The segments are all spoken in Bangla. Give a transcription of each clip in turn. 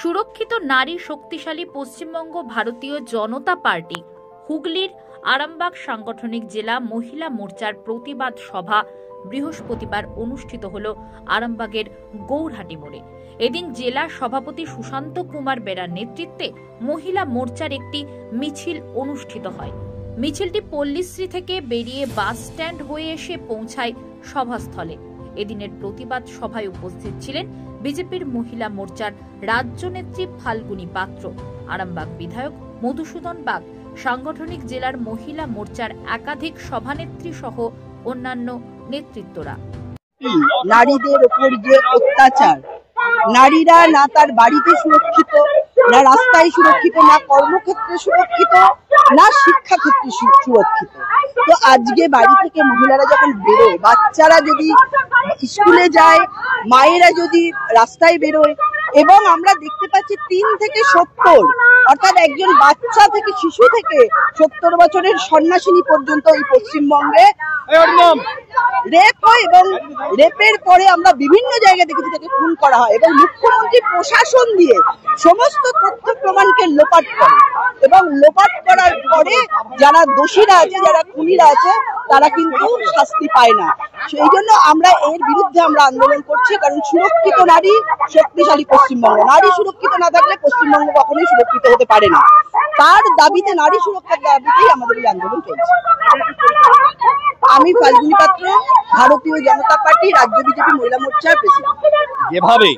সুরক্ষিত নারী শক্তিশালী পশ্চিমবঙ্গ ভারতীয় জনতা পার্টি হুগলির আরামবাগ সাংগঠনিক জেলা মহিলা মোর্চার প্রতিবাদ সভা বৃহস্পতিবার অনুষ্ঠিত হল আরামবাগের গৌরহাটি মোড়ে। এদিন জেলা সভাপতি সুশান্ত কুমার বেরার নেতৃত্বে মহিলা মোর্চার একটি মিছিল অনুষ্ঠিত হয়। মিছিলটি পল্লীশ্রী থেকে বেরিয়ে বাস স্ট্যান্ড হয়ে এসে পৌঁছায় সভাস্থলে। এদিনের প্রতিবাদ সভায় উপস্থিত ছিলেন বিজেপির মহিলা মোর্চার রাজ্য নেত্রী ফাল্গুনী পাত্র, আরামবাগ বিধায়ক মধুসূদন বাগ, সাংগঠনিক জেলার মহিলা মোর্চার একাধিক সভানেত্রী সহ অন্যান্য নেতৃত্বরা। নারীদের উপর যে অত্যাচার, নারীরা না তার বাড়িতে সুরক্ষিত, না রাস্তায় সুরক্ষিত, না কর্মক্ষেত্রে সুরক্ষিত, না শিক্ষাক্ষেত্রে সুরক্ষিত। তো আজকে বাড়ি থেকে মহিলারা যখন বেরোয়, বাচ্চারা যদি স্কুলে যায়, মায়েরা যদি রাস্তায় বেরোয়, এবং আমরা দেখতে পাচ্ছি 3 থেকে 70, অর্থাৎ একজন বাচ্চা থেকে শিশু থেকে 70 বছরের সন্ন্যাসিনী পর্যন্ত এই পশ্চিমবঙ্গে রেপ হয়, এবং রেপের পরে আমরা বিভিন্ন জায়গায় দেখেছি তাকে খুন করা হয়, এবং মুখ্যমন্ত্রী প্রশাসন দিয়ে সমস্ত তথ্য প্রমাণকে লোপাট করে, এবং লোপাট করার পরে যারা দোষীরা আছে, যারা খুনিরা আছে, তারা কিন্তু শাস্তি পায় না। সেই জন্য আমরা এর বিরুদ্ধে আমরা আন্দোলন করছি, কারণ সুরক্ষিত নারী শক্তিশালী পশ্চিমবঙ্গ। নারী সুরক্ষিত না থাকলে পশ্চিমবঙ্গ কখনোই সুরক্ষিত হতে পারে না। তার দাবিতে, নারী সুরক্ষার দাবিতেই আমাদের এই আন্দোলন চলছে। আমি ফাল্গুনী পাত্র, ভারতীয় জনতা পার্টি রাজ্য বিজেপি মহিলা মোর্চার প্রেসিডেন্ট। যেভাবে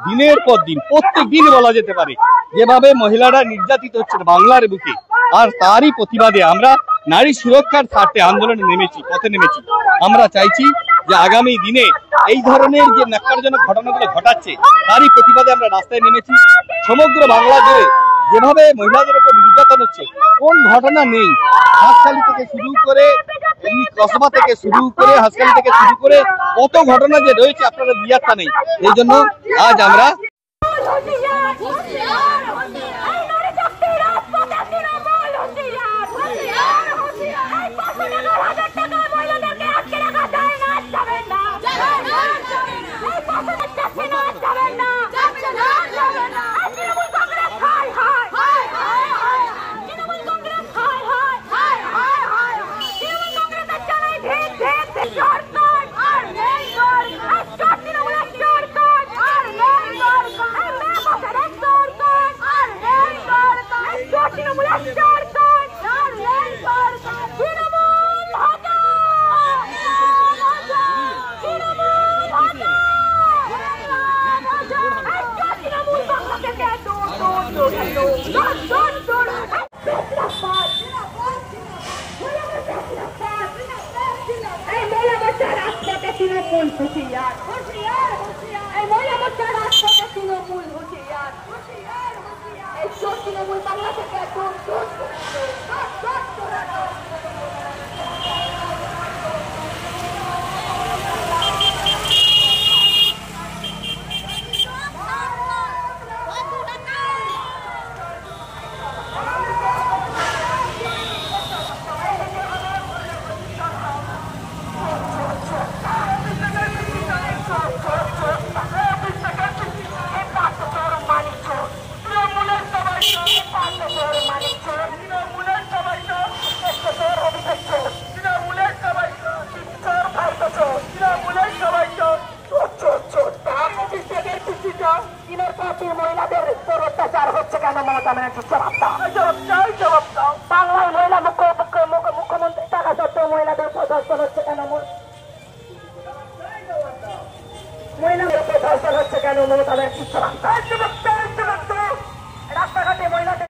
দিনের পর দিন, প্রত্যেক দিন বলা যেতে পারে, যেভাবে মহিলারা নির্যাতিত হচ্ছে বাংলার বুকে, আর তারই প্রতিবাদে আমরা নারী সুরক্ষার স্বার্থে আন্দোলনে নেমেছি, পথে নেমেছি। আমরা চাইছি যে আগামী দিনে এই ধরনের যে ন্যাক্কারজনক ঘটনাগুলো ঘটাচ্ছে, তারই প্রতিবাদে আমরা রাস্তায় নেমেছি। সমগ্র বাংলা জুড়ে যেভাবে মহিলাদের উপর নির্যাতন হচ্ছে, কোন ঘটনা নেই, হাসখালি থেকে শুরু করে, এমনি কসবা থেকে শুরু করে, হাসখালি থেকে শুরু করে কত ঘটনা যে রয়েছে আপনারা দিয়ারটা নেই। এই জন্য আজ আমরা বাংলায় মহিলা মুখ্যমন্ত্রী টাকা সত্ত্বেও মহিলাদের প্রদর্শন হচ্ছে কেন? মহিলাদের প্রদর্শন হচ্ছে কেন? মমতা ব্যানার্জি